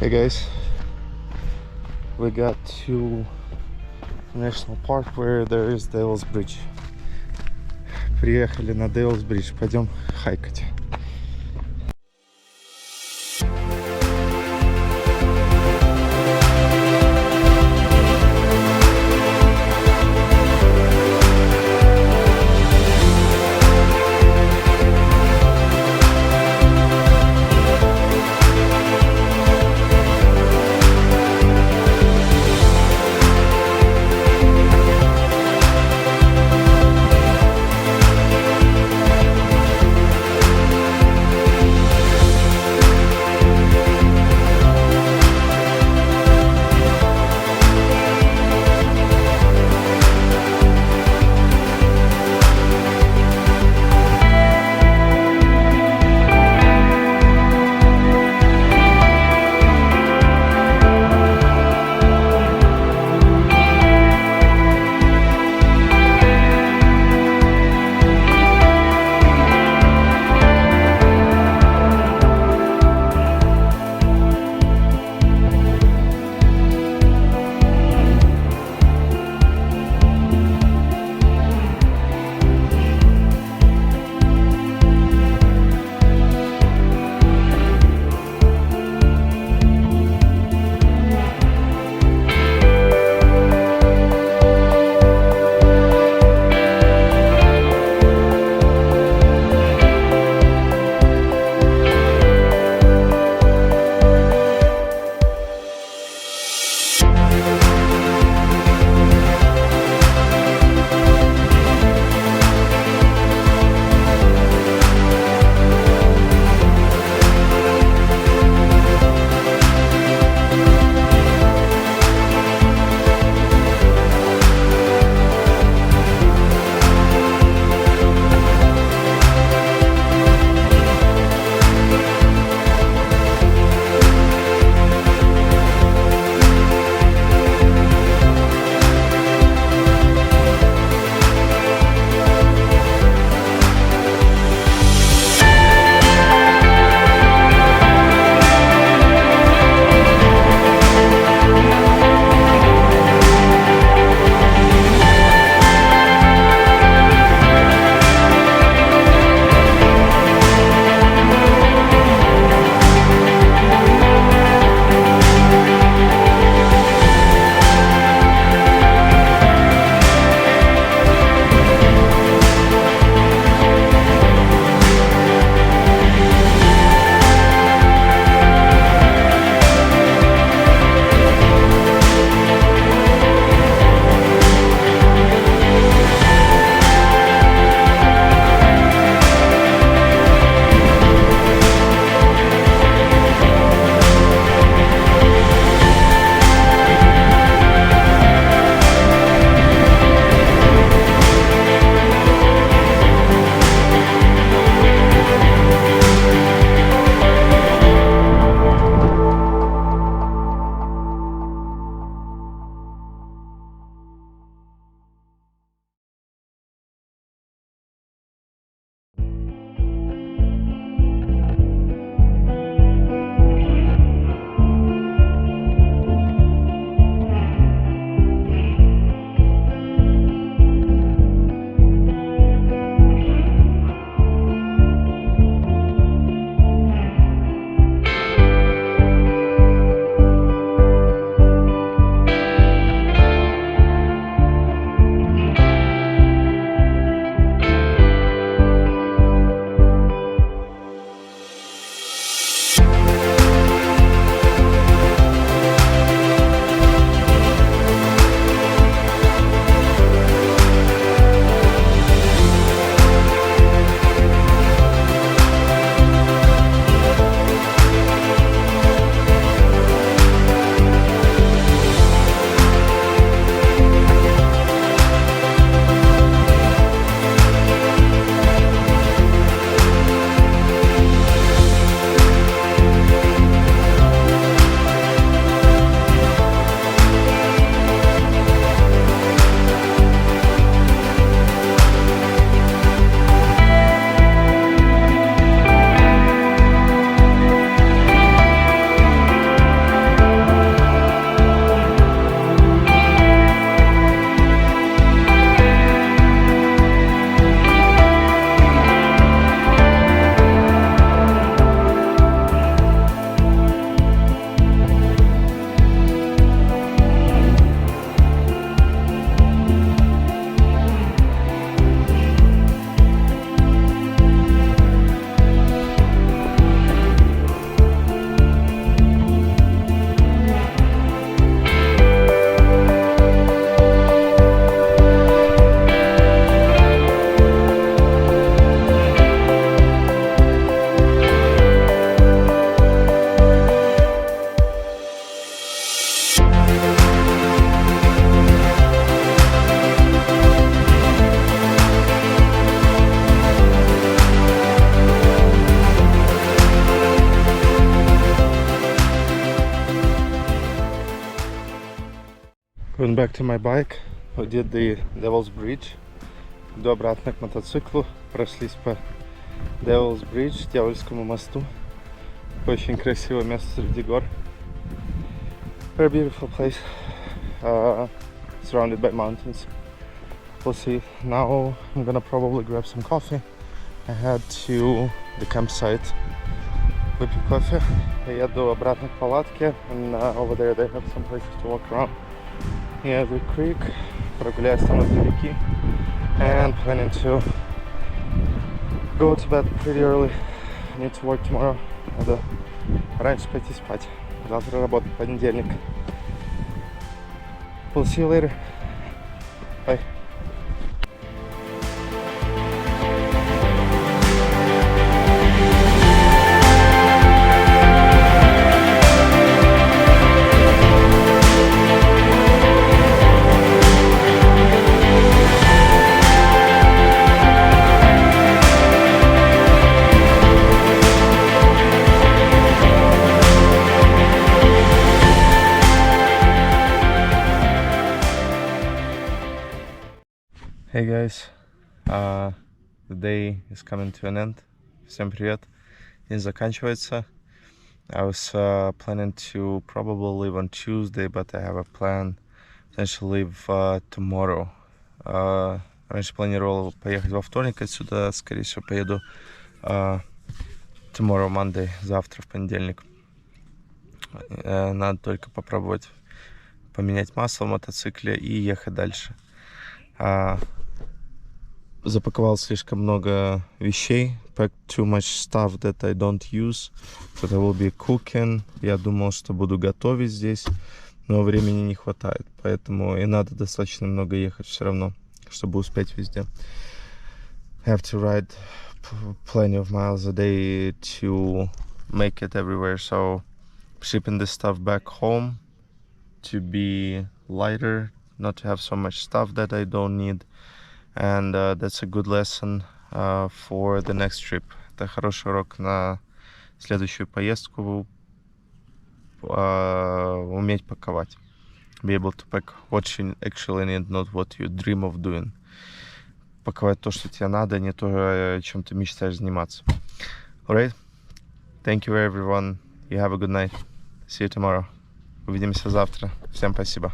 Hey guys, we got to national park where there is Devil's Bridge. Приехали на Devil's Bridge, пойдем хайкать. Went back to my bike. We did the Devil's Bridge. Иду обратно к мотоциклу. Прошлись по Devil's Bridge, Дьявольскому мосту. Очень красивое место среди гор. Very beautiful place. Surrounded by mountains. We'll see. Now I'm gonna probably grab some coffee. I head to the campsite. Выпью кофе. Я еду обратно к палатке. And over there they have some places to walk around. Near the creek. Прогуляюсь там от реки. And planning to go to bed pretty early. I need to work tomorrow. Надо раньше пойти спать. Завтра работа, понедельник. We'll see you later. Bye. Hey guys, the day is coming to an end. Всем привет. День заканчивается. I was planning to probably leave on Tuesday, but I have a plan potentially leave tomorrow. Раньше планировал поехать во вторник отсюда, скорее всего поеду tomorrow, Monday, завтра, в понедельник. Надо только попробовать поменять масло в мотоцикле и ехать дальше. Запаковал слишком много вещей. Packed too much stuff that I don't use. But I will be cooking. Я думал, что буду готовить здесь, но времени не хватает. Поэтому и надо достаточно много ехать все равно, чтобы успеть везде. I have to ride plenty of miles a day to make it everywhere. So shipping this stuff back home to be lighter, not to have so much stuff that I don't need. And that's a good lesson for the next trip. Это хороший урок на следующую поездку. Уметь паковать. Be able to pack what you actually need, not what you dream of doing. Паковать то, что тебе надо, не то, чем ты мечтаешь заниматься. Alright? Thank you everyone. You have a good night. See you tomorrow. Увидимся завтра. Всем спасибо.